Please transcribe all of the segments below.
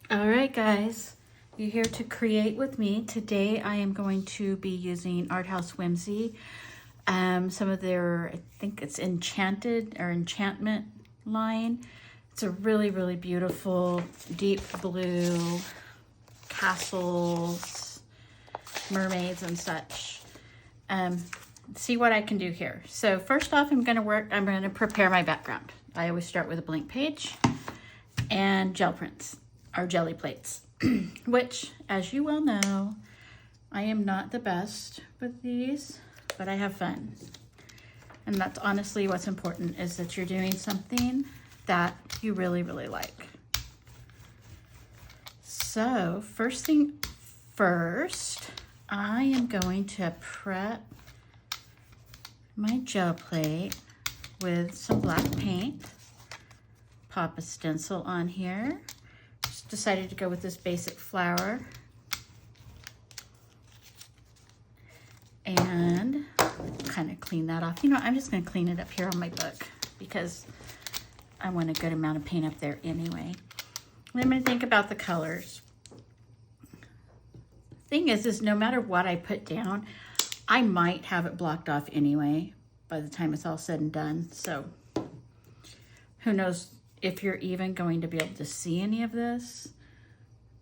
All right, guys, you're here to create with me. Today I am going to be using Art House Whimsy. Some of their, I think it's Enchanted or Enchantment line. It's a really, really beautiful deep blue castles, mermaids and such. See what I can do here. So first off, I'm going to prepare my background. I always start with a blank page and gel prints. Our jelly plates, which, as you well know, I am not the best with these, but I have fun. And that's honestly what's important, is that you're doing something that you really, really like. So first thing first, I am going to prep my gel plate with some black paint, pop a stencil on here. Decided to go with this basic flower and kind of clean that off. You know, I'm just going to clean it up here on my book because I want a good amount of paint up there anyway. And I'm going to think about the colors. Thing is no matter what I put down, I might have it blocked off anyway by the time it's all said and done. So who knows if you're even going to be able to see any of this,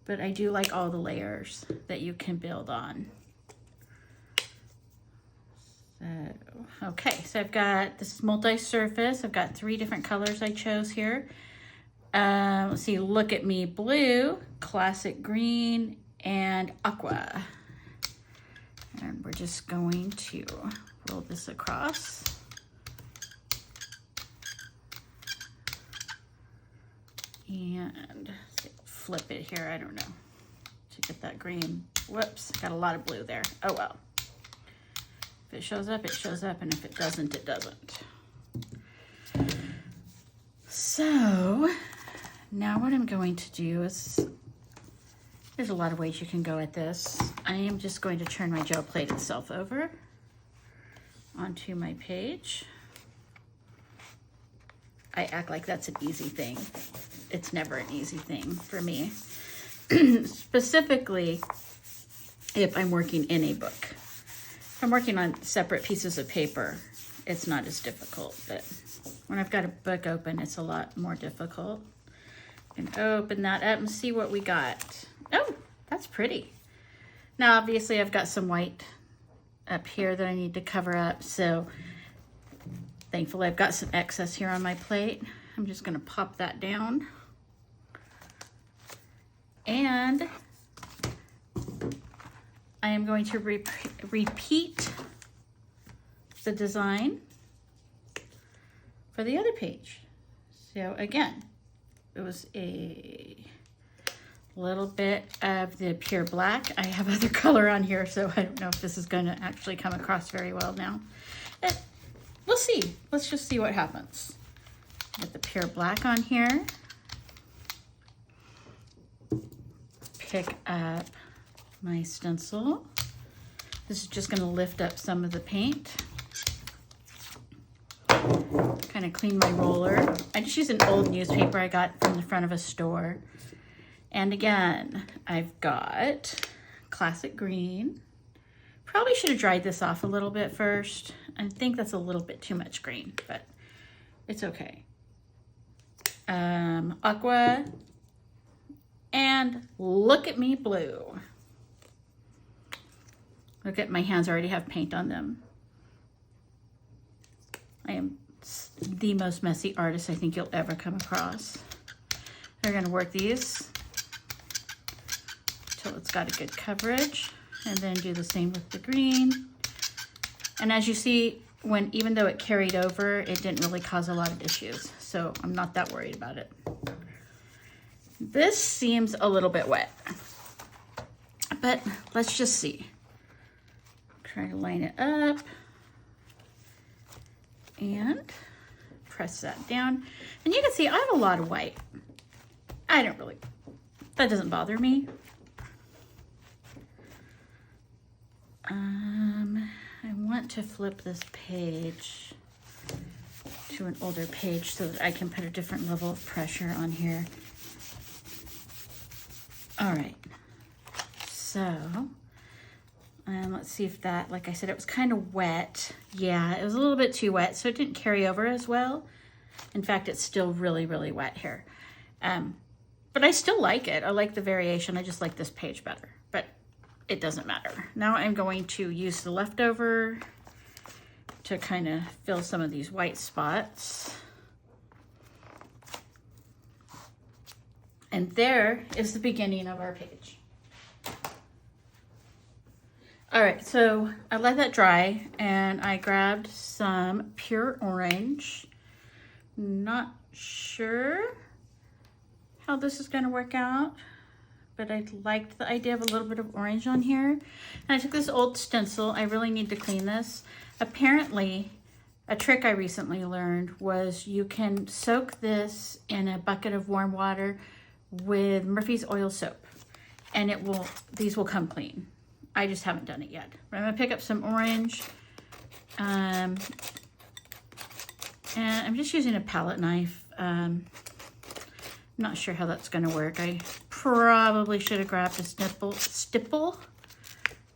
but I do like all the layers that you can build on. So, okay, so I've got this multi-surface. I've got 3 different colors I chose here. Let's see, Look at Me Blue, Classic Green, and Aqua. And we're just going to roll this across. And flip it here, I don't know, to get that green. Whoops, got a lot of blue there. Oh well. If it shows up, it shows up, and if it doesn't, it doesn't. So now what I'm going to do is, there's a lot of ways you can go at this. I am just going to turn my gel plate itself over onto my page. I act like that's an easy thing. It's never an easy thing for me. Specifically, if I'm working in a book. If I'm working on separate pieces of paper, it's not as difficult. But when I've got a book open, it's a lot more difficult. And open that up and see what we got. Oh, that's pretty. Now, obviously, I've got some white up here that I need to cover up. So thankfully, I've got some excess here on my plate. I'm just going to pop that down. And I am going to repeat the design for the other page. So again, it was a little bit of the pure black. I have other color on here, so I don't know if this is going to actually come across very well now. We'll see. Let's just see what happens. Get the pure black on here. Pick up my stencil. This is just going to lift up some of the paint. Kind of clean my roller. I just use an old newspaper I got from the front of a store. And again, I've got classic green. Probably should have dried this off a little bit first. I think that's a little bit too much green, but it's okay. Aqua, and Look at Me Blue. Look at my hands, already have paint on them. I am the most messy artist I think you'll ever come across. We're gonna work these until it's got a good coverage, and then do the same with the green. And as you see, even though it carried over, it didn't really cause a lot of issues. So I'm not that worried about it. This seems a little bit wet, but let's just see. Try to line it up and press that down. And you can see I have a lot of white. That doesn't bother me. I want to flip this page to an older page so that I can put a different level of pressure on here. All right, so let's see if that, like I said, it was kind of wet. Yeah, it was a little bit too wet, so it didn't carry over as well. In fact, it's still really, really wet here. But I still like it. I like the variation. I just like this page better, but it doesn't matter. Now I'm going to use the leftover to kind of fill some of these white spots. And there is the beginning of our page. All right, so I let that dry and I grabbed some pure orange. Not sure how this is gonna work out, but I liked the idea of a little bit of orange on here. And I took this old stencil. I really need to clean this. Apparently, a trick I recently learned was you can soak this in a bucket of warm water with Murphy's oil soap, and these will come clean. I just haven't done it yet. But I'm gonna pick up some orange, and I'm just using a palette knife. Not sure how that's gonna work. I probably should have grabbed a stipple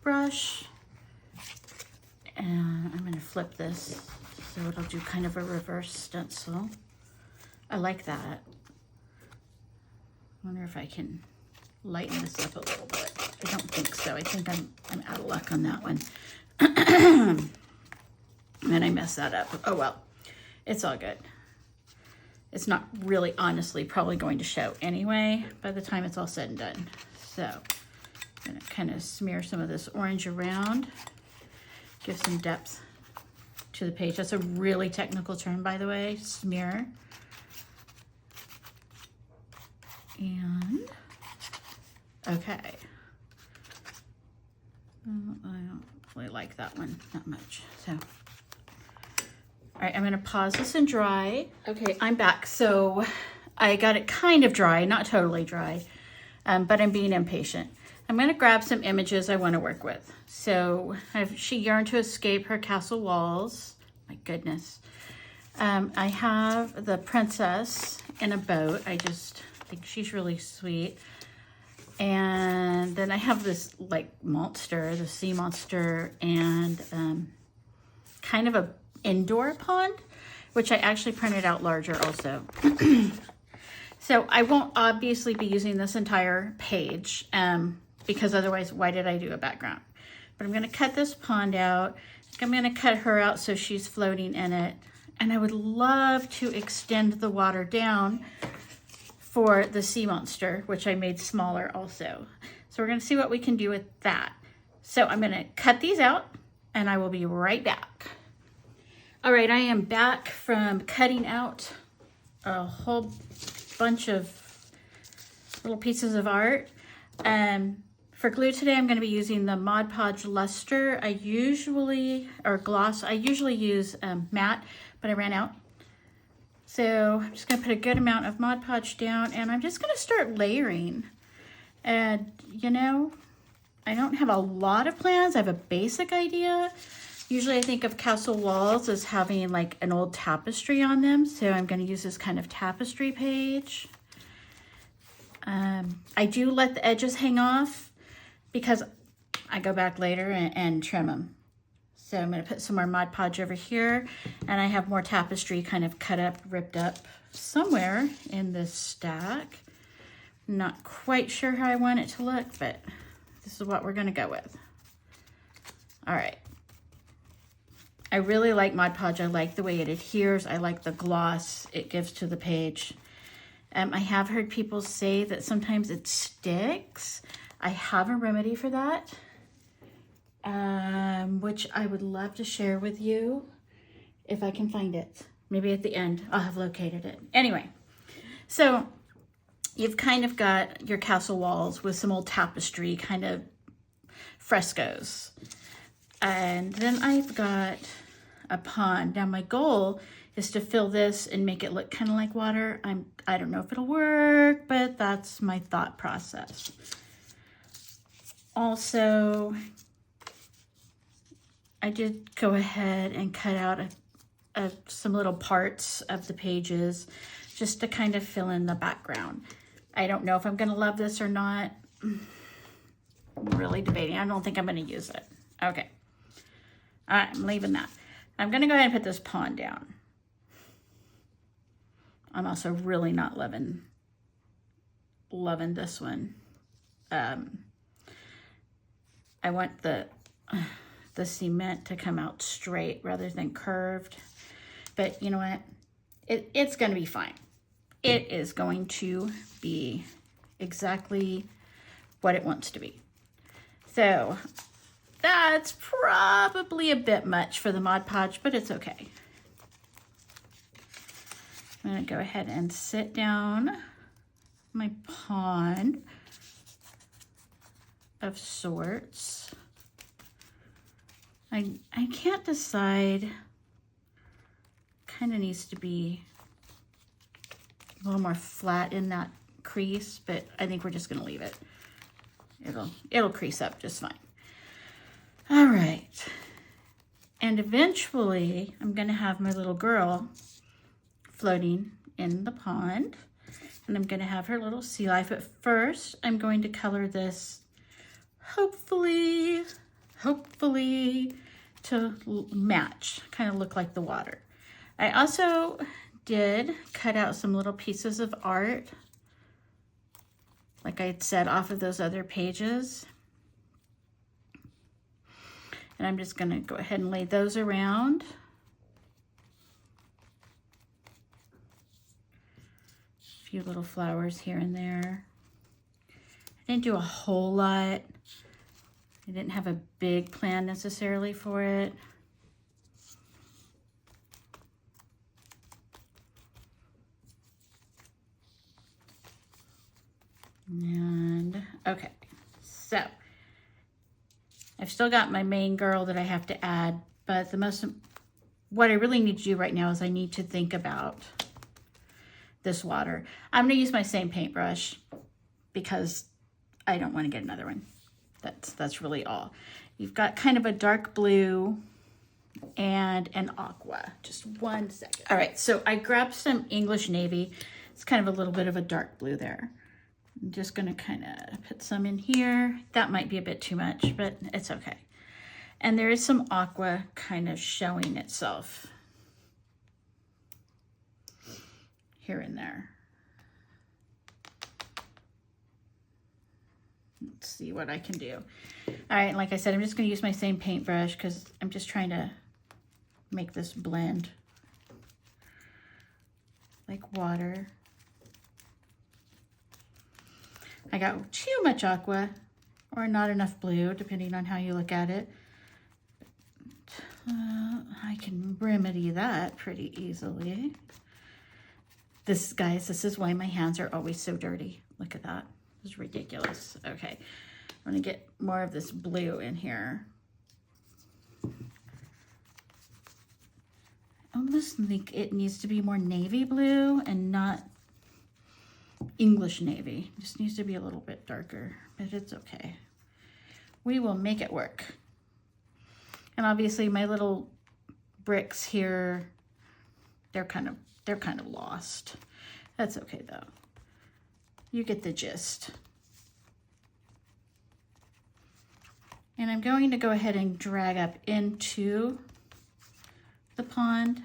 brush, and I'm gonna flip this so it'll do kind of a reverse stencil. I like that. I wonder if I can lighten this up a little bit. I don't think so. I think I'm out of luck on that one. And I messed that up. Oh well, it's all good. It's not really, honestly, probably going to show anyway by the time it's all said and done. So I'm gonna kind of smear some of this orange around, give some depth to the page. That's a really technical term, by the way, smear. And, okay. I don't really like that one that much, so. All right, I'm gonna pause this and dry. Okay, I'm back. So I got it kind of dry, not totally dry, but I'm being impatient. I'm gonna grab some images I wanna work with. So she yearned to escape her castle walls. My goodness. I have the princess in a boat. I just think she's really sweet. And then I have this like monster, the sea monster, and kind of a indoor pond, which I actually printed out larger also. So I won't obviously be using this entire page because otherwise why did I do a background? But I'm gonna cut this pond out. I'm gonna cut her out so she's floating in it. And I would love to extend the water down for the sea monster, which I made smaller also. So we're gonna see what we can do with that. So I'm gonna cut these out and I will be right back. All right, I am back from cutting out a whole bunch of little pieces of art. For glue today, I'm gonna be using the Mod Podge Luster. Gloss. I usually use matte, but I ran out. So I'm just gonna put a good amount of Mod Podge down and I'm just gonna start layering. And you know, I don't have a lot of plans. I have a basic idea. Usually I think of castle walls as having like an old tapestry on them. So I'm gonna use this kind of tapestry page. I do let the edges hang off because I go back later and trim them. So I'm gonna put some more Mod Podge over here, and I have more tapestry kind of cut up, ripped up somewhere in this stack. Not quite sure how I want it to look, but this is what we're gonna go with. All right. I really like Mod Podge. I like the way it adheres. I like the gloss it gives to the page. I have heard people say that sometimes it sticks. I have a remedy for that, which I would love to share with you if I can find it. Maybe at the end, I'll have located it. Anyway, so you've kind of got your castle walls with some old tapestry, kind of frescoes. And then I've got a pond. Now my goal is to fill this and make it look kind of like water. I don't know if it'll work, but that's my thought process. Also, I did go ahead and cut out some little parts of the pages just to kind of fill in the background. I don't know if I'm gonna love this or not. I'm really debating. I don't think I'm going to use it. Okay. All right, I'm leaving that. I'm going to go ahead and put this pond down. I'm also really not loving this one. I want the cement to come out straight rather than curved. But you know what? It's going to be fine. It is going to be exactly what it wants to be. So that's probably a bit much for the Mod Podge, but it's okay. I'm going to go ahead and sit down my pond of sorts. I can't decide. Kind of needs to be a little more flat in that crease, but I think we're just going to leave it. It'll crease up just fine. All right. And eventually I'm going to have my little girl floating in the pond, and I'm going to have her little sea life. At first, I'm going to color this hopefully to match, kind of look like the water. I also did cut out some little pieces of art, like I had said, off of those other pages. And I'm just going to go ahead and lay those around. A few little flowers here and there. I didn't do a whole lot. I didn't have a big plan necessarily for it. And okay, so I've still got my main girl that I have to add, but what I really need to do right now is I need to think about this water. I'm going to use my same paintbrush because I don't want to get another one. That's really all. You've got kind of a dark blue and an aqua. Just 1 second. All right, so I grabbed some English navy. It's kind of a little bit of a dark blue there. I'm just going to kind of put some in here. That might be a bit too much, but it's okay. And there is some aqua kind of showing itself here and there. Let's see what I can do. All right, and like I said, I'm just going to use my same paintbrush because I'm just trying to make this blend like water. I got too much aqua or not enough blue, depending on how you look at it. I can remedy that pretty easily. Guys, this is why my hands are always so dirty. Look at that. It's ridiculous. Okay, I'm gonna get more of this blue in here. Almost think it needs to be more navy blue and not English navy. It just needs to be a little bit darker, but it's okay. We will make it work. And obviously my little bricks here, they're kind of lost. That's okay though. You get the gist. And I'm going to go ahead and drag up into the pond.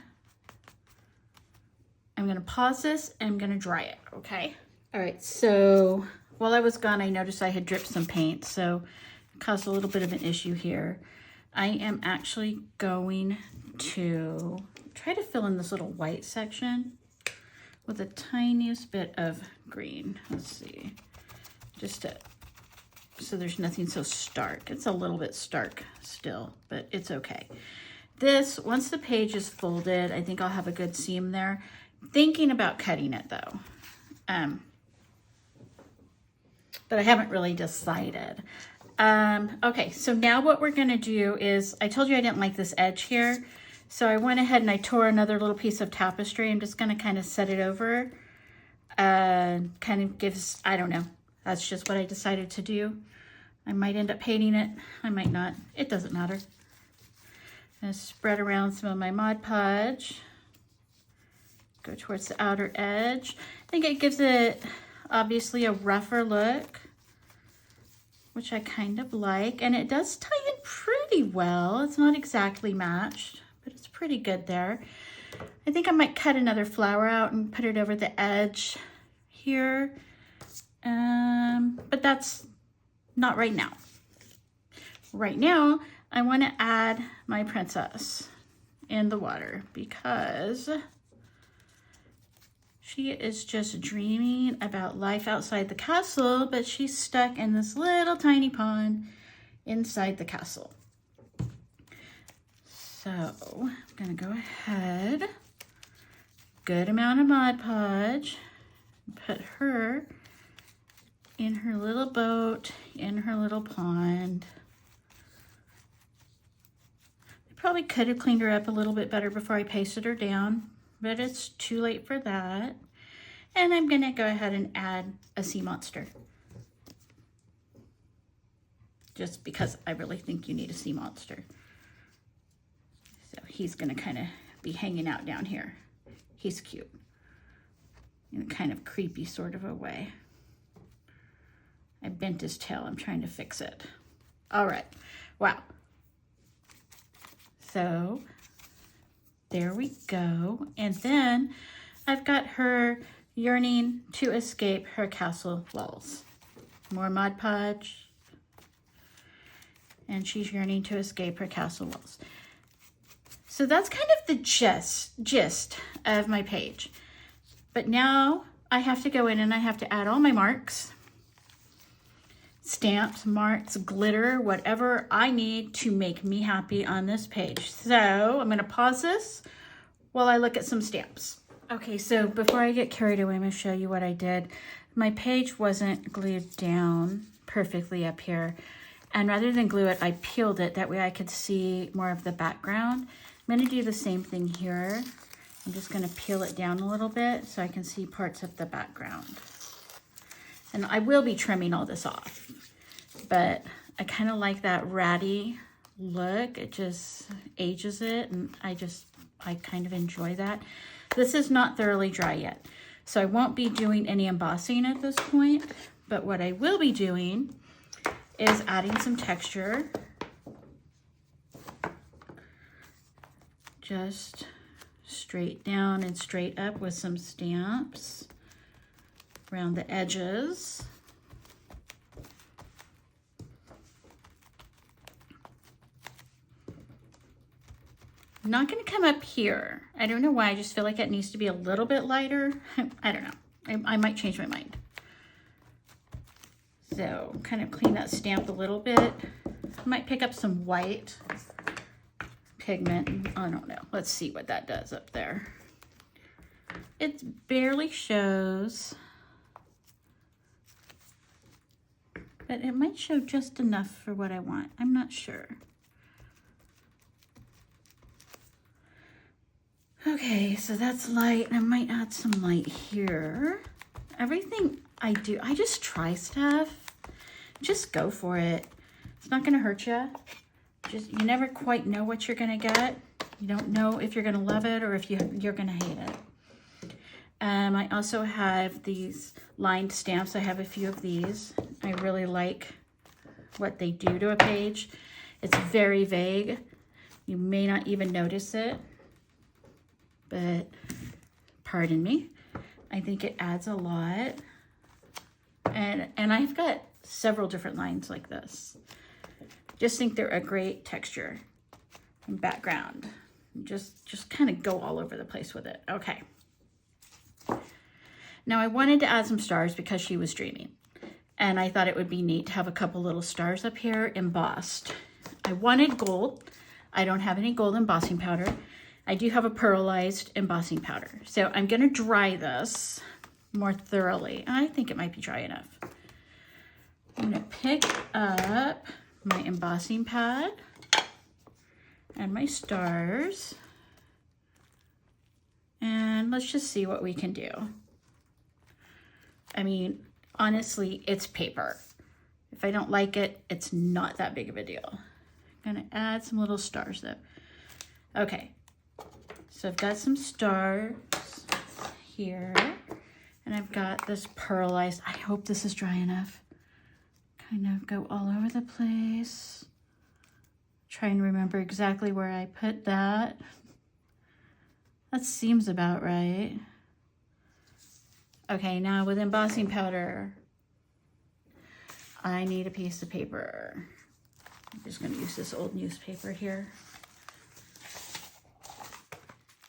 I'm going to pause this and I'm going to dry it, okay? All right, so while I was gone, I noticed I had dripped some paint, so it caused a little bit of an issue here. I am actually going to try to fill in this little white section with the tiniest bit of green. Let's see, so there's nothing so stark. It's a little bit stark still, but it's okay. Once the page is folded, I think I'll have a good seam there. Thinking about cutting it though. But I haven't really decided. Okay, so now what we're gonna do is, I told you I didn't like this edge here, so I went ahead and I tore another little piece of tapestry. I'm just gonna kind of set it over. Kind of gives, I don't know, that's just what I decided to do. I might end up painting it, I might not, it doesn't matter. I'm gonna spread around some of my Mod Podge. Go towards the outer edge. I think it gives it obviously a rougher look. which I kind of like. And it does tie in pretty well. It's not exactly matched, but it's pretty good there. I think I might cut another flower out and put it over the edge here. But that's not right now. Right now, I want to add my princess in the water because she is just dreaming about life outside the castle, but she's stuck in this little tiny pond inside the castle. So I'm gonna go ahead, good amount of Mod Podge, put her in her little boat, in her little pond. I probably could have cleaned her up a little bit better before I pasted her down, but it's too late for that. And I'm gonna go ahead and add a sea monster. Just because I really think you need a sea monster. So he's gonna kind of be hanging out down here. He's cute. In a kind of creepy sort of a way. I bent his tail, I'm trying to fix it. All right, wow. So there we go. And then I've got her yearning to escape her castle walls. More Mod Podge. And she's yearning to escape her castle walls. So that's kind of the gist of my page. But now I have to go in and I have to add all my marks, stamps, marks, glitter, whatever I need to make me happy on this page. So I'm gonna pause this while I look at some stamps. Okay, so before I get carried away, I'm gonna show you what I did. My page wasn't glued down perfectly up here. And rather than glue it, I peeled it. That way I could see more of the background. I'm gonna do the same thing here. I'm just gonna peel it down a little bit so I can see parts of the background. And I will be trimming all this off, but I kind of like that ratty look. It just ages it, and I kind of enjoy that. This is not thoroughly dry yet, so I won't be doing any embossing at this point, but what I will be doing is adding some texture. Just straight down and straight up with some stamps around the edges. I'm not going to come up here. I don't know why. I just feel like it needs to be a little bit lighter. I don't know. I might change my mind. So kind of clean that stamp a little bit. I might pick up some white pigment. I don't know. Let's see what that does up there. It barely shows, but it might show just enough for what I want. I'm not sure. Okay, so that's light. I might add some light here. Everything I do, I just try stuff. Just go for it. It's not gonna hurt you. You never quite know what you're gonna get. You don't know if you're gonna love it or if you're gonna hate it. I also have these lined stamps. I have a few of these. I really like what they do to a page. It's very vague. You may not even notice it, but pardon me. I think it adds a lot. And I've got several different lines like this. Just think they're a great texture and background. Just kind of go all over the place with it. Okay. Now I wanted to add some stars because she was dreaming. And I thought it would be neat to have a couple little stars up here embossed. I wanted gold. I don't have any gold embossing powder. I do have a pearlized embossing powder. So I'm gonna dry this more thoroughly. I think it might be dry enough. I'm gonna pick up my embossing pad and my stars. And let's just see what we can do. I mean, honestly, it's paper. If I don't like it, it's not that big of a deal. I'm gonna add some little stars though. Okay, so I've got some stars here, and I've got this pearlized. I hope this is dry enough. kind of go all over the place. Try and remember exactly where I put that. That seems about right. Okay, now with embossing powder, I need a piece of paper. I'm just gonna use this old newspaper here.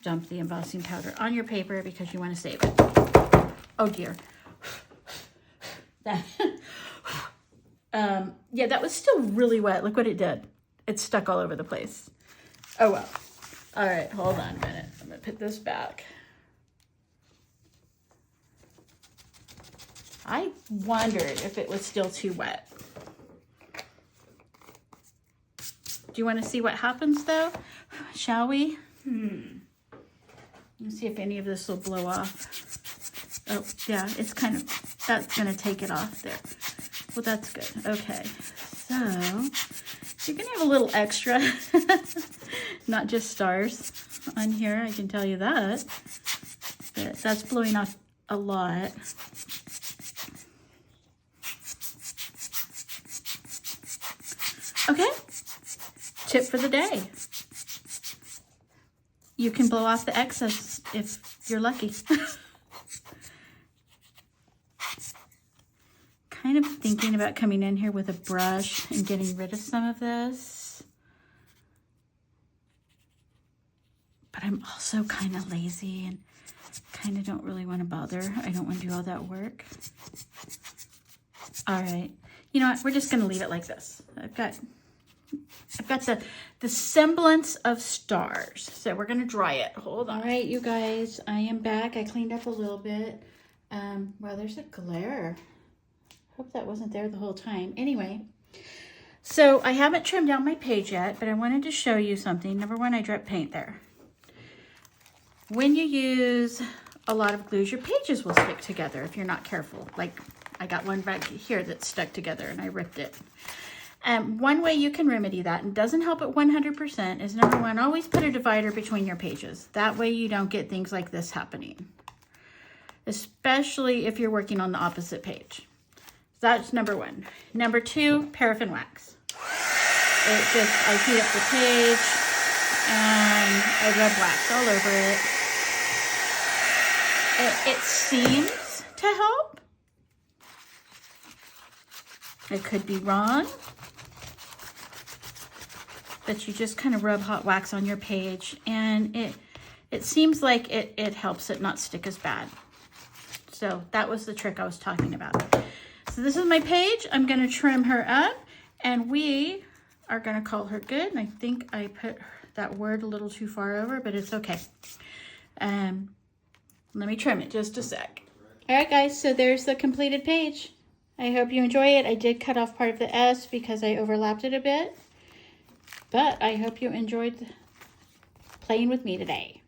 Dump the embossing powder on your paper because you wanna save it. Oh dear. That, yeah, that was still really wet. Look what it did. It stuck all over the place. Oh well. All right, hold on a minute. I'm gonna put this back. I wondered if it was still too wet. Do you want to see what happens though? Shall we? Let's see if any of this will blow off. Oh yeah, it's kind of, that's gonna take it off there. Well, that's good. Okay, so you're gonna have a little extra, not just stars on here, I can tell you that. But that's blowing off a lot. Okay, tip for the day. You can blow off the excess if you're lucky. Kind of thinking about coming in here with a brush and getting rid of some of this. But I'm also kind of lazy and kind of don't really want to bother. I don't want to do all that work. All right, you know what? We're just gonna leave it like this. I've got the semblance of stars. So we're gonna dry it. Hold on. All right, you guys, I am back. I cleaned up a little bit. Well, there's a glare. Hope that wasn't there the whole time. Anyway, so I haven't trimmed down my page yet, but I wanted to show you something. Number one, I dripped paint there. When you use a lot of glues, your pages will stick together if you're not careful. Like I got one back here that's stuck together and I ripped it. One way you can remedy that, and doesn't help it 100%, is number one, always put a divider between your pages. That way you don't get things like this happening, especially if you're working on the opposite page. That's number one. Number two, paraffin wax. I heat up the page and I rub wax all over it. It seems to help. I could be wrong, but you just kind of rub hot wax on your page and it seems like it helps it not stick as bad. So that was the trick I was talking about. So this is my page. I'm going to trim her up and we are going to call her good. And I think I put that word a little too far over, but it's okay. Let me trim it just a sec. All right, guys, so there's the completed page. I hope you enjoy it. I did cut off part of the S because I overlapped it a bit, but I hope you enjoyed playing with me today.